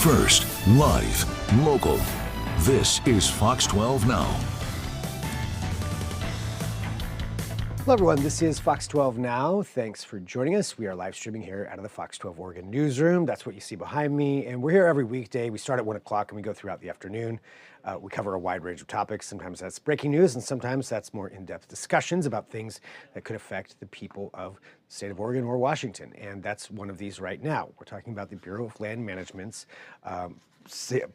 First, live, local. This is Fox 12 Now. Hello, everyone. This is Fox 12 Now. Thanks for joining us. We are live streaming here out of the Fox 12 Oregon newsroom. That's what you see behind me. And we're here every weekday. We start at 1 o'clock and we go throughout the afternoon. We cover a wide range of topics. Sometimes that's breaking news, and sometimes that's more in-depth discussions about things that could affect the people of the state of Oregon or Washington. And that's one of these right now. We're talking about the Bureau of Land Management's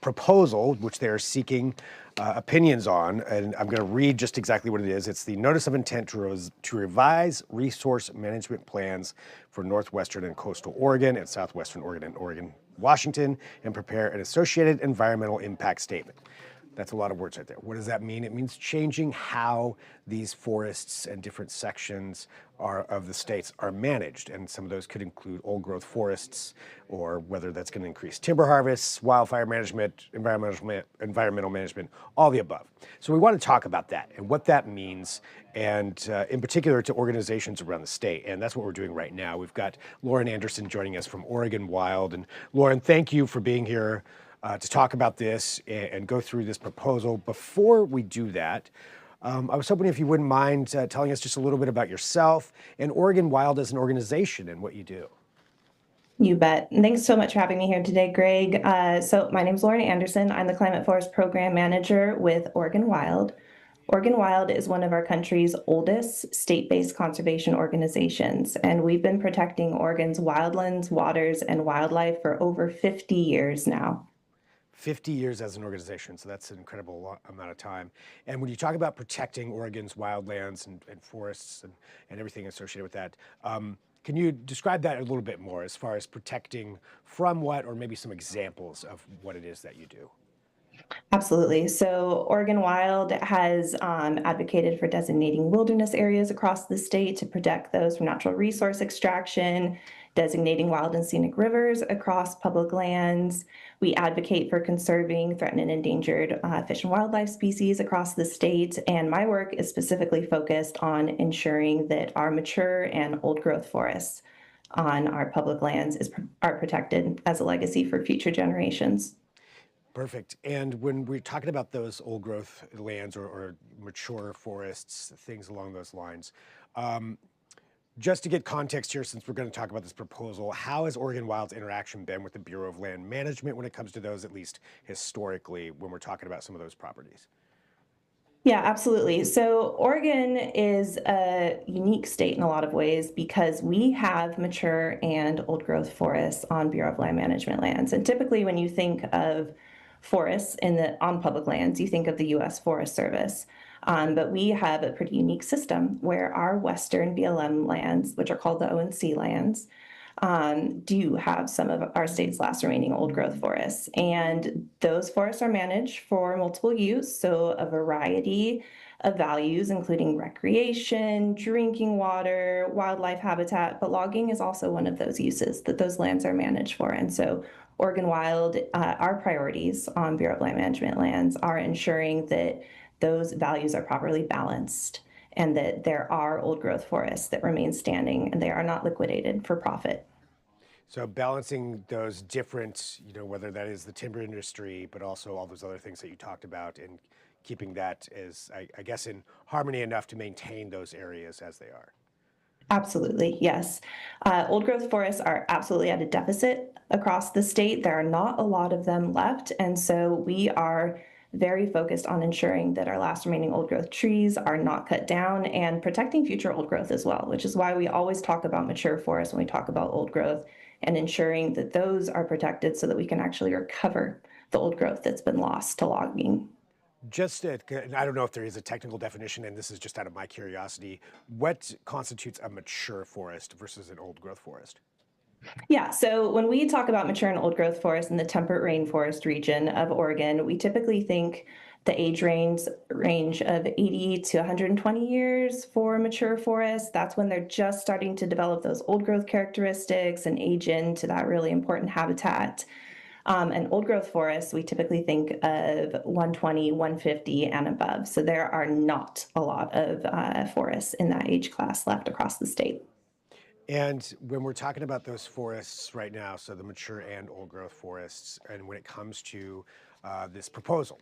proposal, which they are seeking opinions on, and I'm going to read just exactly what it is. It's the Notice of Intent to revise resource management plans for Northwestern and Coastal Oregon and Southwestern Oregon and Oregon, Washington, and prepare an associated environmental impact statement. That's a lot of words right there. What does that mean? It means changing how these forests and different sections of the states are managed. And some of those could include old growth forests, or whether that's going to increase timber harvests, wildfire management, environmental management, all the above. So we want to talk about that and what that means, and in particular to organizations around the state. And that's what we're doing right now. We've got Lauren Anderson joining us from Oregon Wild. And Lauren, thank you for being here to talk about this and go through this proposal. Before we do that, I was hoping if you wouldn't mind telling us just a little bit about yourself and Oregon Wild as an organization and what you do. You bet. And thanks so much for having me here today, Greg. So my name is Lauren Anderson. I'm the Climate Forest Program Manager with Oregon Wild. Oregon Wild is one of our country's oldest state-based conservation organizations, and we've been protecting Oregon's wildlands, waters, and wildlife for over 50 years now. 50 years as an organization, so that's an incredible amount of time. And when you talk about protecting Oregon's wildlands and forests and everything associated with that, can you describe that a little bit more as far as protecting from what, or maybe some examples of what it is that you do? Absolutely. So Oregon Wild has advocated for designating wilderness areas across the state to protect those from natural resource extraction, designating wild and scenic rivers across public lands. We advocate for conserving threatened and endangered fish and wildlife species across the state. And my work is specifically focused on ensuring that our mature and old growth forests on our public lands are protected as a legacy for future generations. Perfect. And when we're talking about those old growth lands or mature forests, things along those lines, just to get context here, since we're going to talk about this proposal, how has Oregon Wild's interaction been with the Bureau of Land Management when it comes to those, at least historically, when we're talking about some of those properties? Yeah, absolutely. So Oregon is a unique state in a lot of ways because we have mature and old growth forests on Bureau of Land Management lands. And typically when you think of forests on public lands, you think of the U.S. Forest Service. But we have a pretty unique system where our Western BLM lands, which are called the ONC lands, do have some of our state's last remaining old growth forests. And those forests are managed for multiple use, so a variety of values, including recreation, drinking water, wildlife habitat, but logging is also one of those uses that those lands are managed for. And so Oregon Wild, our priorities on Bureau of Land Management lands are ensuring that those values are properly balanced and that there are old growth forests that remain standing and they are not liquidated for profit. So balancing those different, whether that is the timber industry, but also all those other things that you talked about, and keeping that as, I guess, in harmony enough to maintain those areas as they are. Absolutely, yes. Old growth forests are absolutely at a deficit across the state. There are not a lot of them left, and so we are very focused on ensuring that our last remaining old growth trees are not cut down and protecting future old growth as well, which is why we always talk about mature forests when we talk about old growth, and ensuring that those are protected so that we can actually recover the old growth that's been lost to logging. I don't know if there is a technical definition, and this is just out of my curiosity, what constitutes a mature forest versus an old growth forest? Yeah, so when we talk about mature and old growth forests in the temperate rainforest region of Oregon, we typically think the age range of 80 to 120 years for mature forests. That's when they're just starting to develop those old growth characteristics and age into that really important habitat. And old growth forests, we typically think of 120, 150 and above. So there are not a lot of forests in that age class left across the state. And when we're talking about those forests right now, so the mature and old growth forests, and when it comes to this proposal,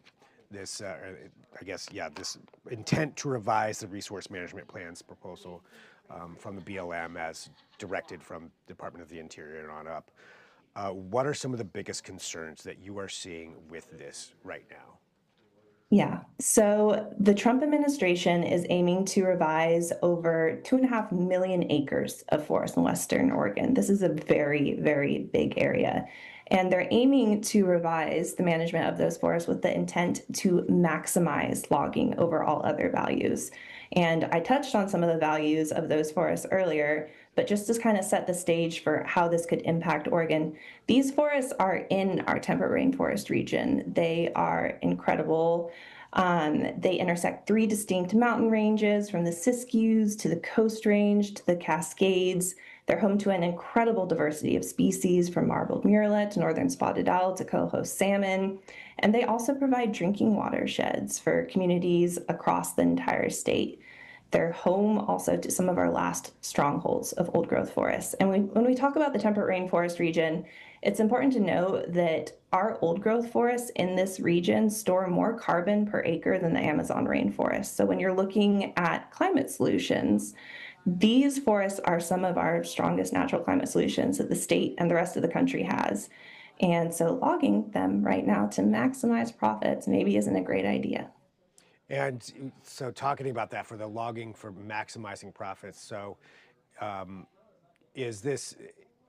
this, I guess, yeah, this intent to revise the resource management plans proposal from the BLM as directed from Department of the Interior and on up, what are some of the biggest concerns that you are seeing with this right now? Yeah. So the Trump administration is aiming to revise over 2.5 million acres of forest in Western Oregon. This is a very, very big area. And they're aiming to revise the management of those forests with the intent to maximize logging over all other values. And I touched on some of the values of those forests earlier, but just to kind of set the stage for how this could impact Oregon, these forests are in our temperate rainforest region. They are incredible. They intersect 3 distinct mountain ranges from the Siskiyous to the Coast Range to the Cascades. They're home to an incredible diversity of species from marbled murrelet to northern spotted owl to coho salmon. And they also provide drinking watersheds for communities across the entire state. They're home also to some of our last strongholds of old growth forests. And when we talk about the temperate rainforest region, it's important to note that our old growth forests in this region store more carbon per acre than the Amazon rainforest. So when you're looking at climate solutions, these forests are some of our strongest natural climate solutions that the state and the rest of the country has. And so logging them right now to maximize profits maybe isn't a great idea. And so, talking about that for the logging for maximizing profits. So, is this?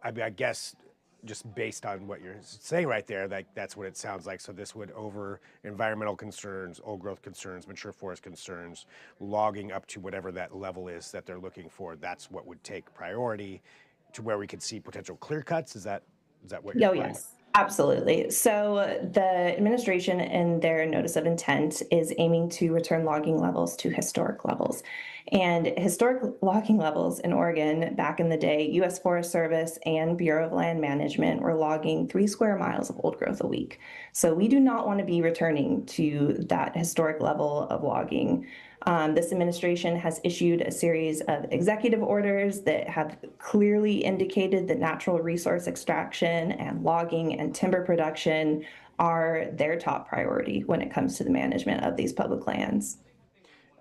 I mean, I guess just based on what you're saying right there, like that's what it sounds like. So, this would over environmental concerns, old growth concerns, mature forest concerns, logging up to whatever that level is that they're looking for. That's what would take priority to where we could see potential clear cuts. Is that what you're Oh, implying? yes, absolutely. So the administration in their notice of intent is aiming to return logging levels to historic levels. And historic logging levels in Oregon back in the day, U.S. Forest Service and Bureau of Land Management were logging 3 square miles of old growth a week. So we do not want to be returning to that historic level of logging. This administration has issued a series of executive orders that have clearly indicated that natural resource extraction and logging and timber production are their top priority when it comes to the management of these public lands.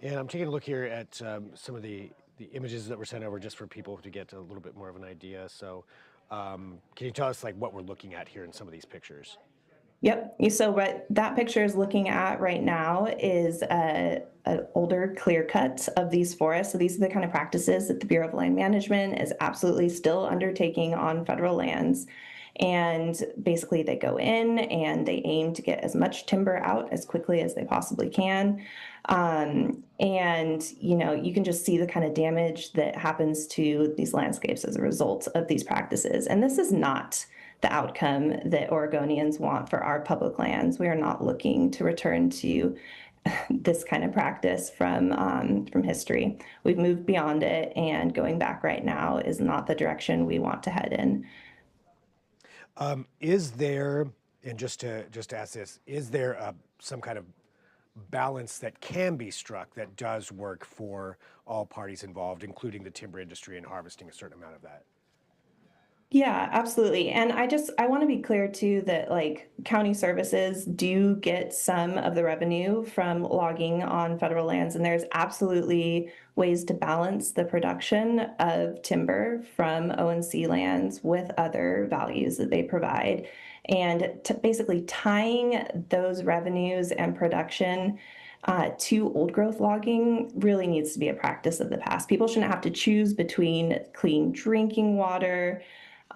And I'm taking a look here at some of the images that were sent over just for people to get a little bit more of an idea. So, can you tell us like what we're looking at here in some of these pictures? Yep. So what that picture is looking at right now is an older clear cut of these forests. So these are the kind of practices that the Bureau of Land Management is absolutely still undertaking on federal lands. And basically they go in and they aim to get as much timber out as quickly as they possibly can. And, you can just see the kind of damage that happens to these landscapes as a result of these practices. And this is not the outcome that Oregonians want for our public lands. We are not looking to return to this kind of practice from history. We've moved beyond it, and going back right now is not the direction we want to head in. Is there, and just to ask this, is there some kind of balance that can be struck that does work for all parties involved, including the timber industry and harvesting a certain amount of that? Yeah, absolutely. And I want to be clear too that like county services do get some of the revenue from logging on federal lands, and there's absolutely ways to balance the production of timber from ONC lands with other values that they provide. And to basically tying those revenues and production to old growth logging really needs to be a practice of the past. People shouldn't have to choose between clean drinking water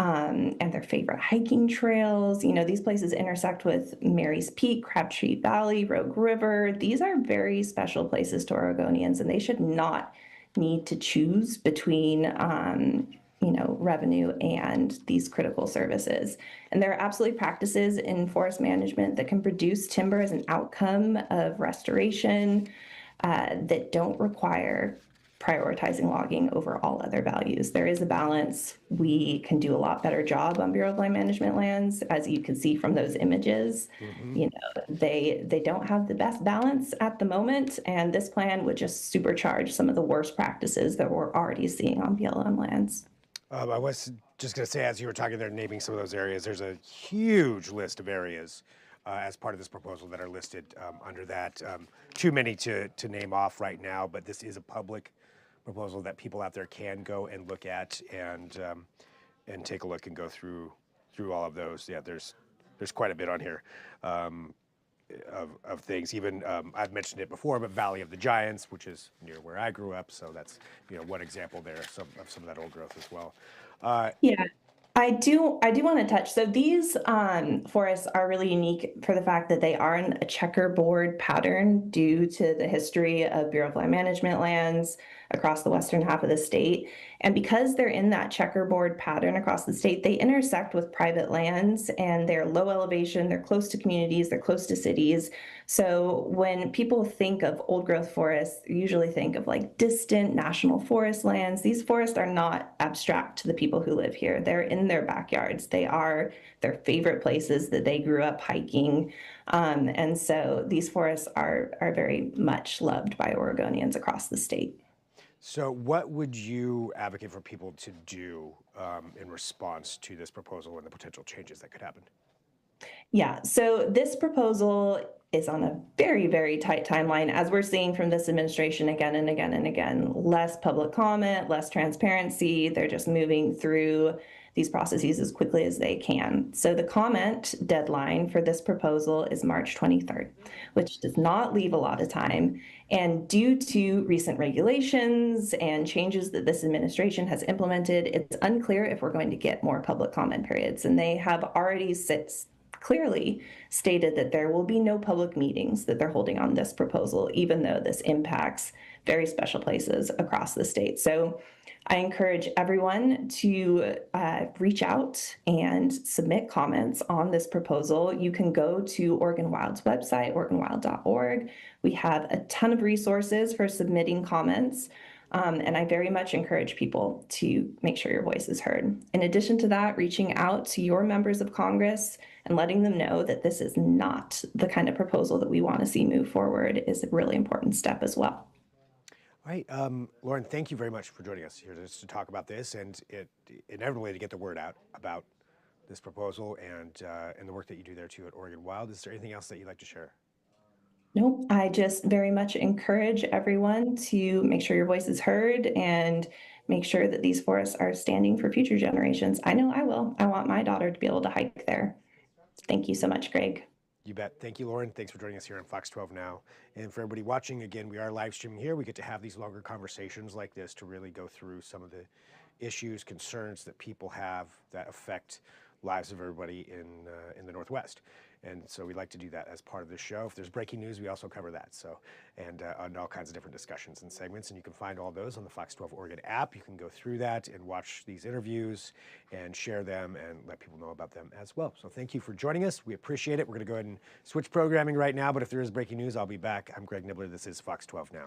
and their favorite hiking trails. These places intersect with Mary's Peak, Crabtree Valley, Rogue River. These are very special places to Oregonians, and they should not need to choose between revenue and these critical services. And there are absolutely practices in forest management that can produce timber as an outcome of restoration that don't require prioritizing logging over all other values. There is a balance. We can do a lot better job on Bureau of Land Management lands, as you can see from those images. They don't have the best balance at the moment, and this plan would just supercharge some of the worst practices that we're already seeing on BLM lands. I was just going to say, as you were talking there, naming some of those areas, there's a huge list of areas as part of this proposal that are listed under that. Too many to name off right now, but this is a public proposal that people out there can go and look at and take a look and go through all of those. Yeah, there's quite a bit on here. Of things. Even I've mentioned it before, but Valley of the Giants, which is near where I grew up, so that's one example there of some of that old growth as well. Yeah, I do want to touch. So these forests are really unique for the fact that they are in a checkerboard pattern due to the history of Bureau of Land Management lands across the western half of the state. And because they're in that checkerboard pattern across the state, they intersect with private lands and they're low elevation, they're close to communities, they're close to cities. So when people think of old growth forests, they usually think of like distant national forest lands. These forests are not abstract to the people who live here. They're in their backyards. They are their favorite places that they grew up hiking. And so these forests are very much loved by Oregonians across the state. So, what would you advocate for people to do in response to this proposal and the potential changes that could happen? Yeah, so this proposal is on a very, very tight timeline, as we're seeing from this administration again and again and again. Less public comment, less transparency. They're just moving through these processes as quickly as they can. So the comment deadline for this proposal is March 23rd, which does not leave a lot of time. And due to recent regulations and changes that this administration has implemented, it's unclear if we're going to get more public comment periods. And they have already clearly stated that there will be no public meetings that they're holding on this proposal, even though this impacts very special places across the state. So I encourage everyone to reach out and submit comments on this proposal. You can go to Oregon Wild's website, oregonwild.org. We have a ton of resources for submitting comments. And I very much encourage people to make sure your voice is heard. In addition to that, reaching out to your members of Congress and letting them know that this is not the kind of proposal that we want to see move forward is a really important step as well. All right, Lauren, thank you very much for joining us here just to talk about this and inevitably to get the word out about this proposal and the work that you do there too at Oregon Wild. Is there anything else that you'd like to share? Nope, I just very much encourage everyone to make sure your voice is heard and make sure that these forests are standing for future generations. I know I will. I want my daughter to be able to hike there. Thank you so much, Greg. You bet. Thank you, Lauren. Thanks for joining us here on Fox 12 Now. And for everybody watching, again, we are live streaming here. We get to have these longer conversations like this to really go through some of the issues, concerns that people have that affect lives of everybody in the Northwest. And so we like to do that as part of the show. If there's breaking news, we also cover that. So, and on all kinds of different discussions and segments. And you can find all those on the Fox 12 Oregon app. You can go through that and watch these interviews and share them and let people know about them as well. So thank you for joining us. We appreciate it. We're going to go ahead and switch programming right now. But if there is breaking news, I'll be back. I'm Greg Nibbler. This is Fox 12 Now.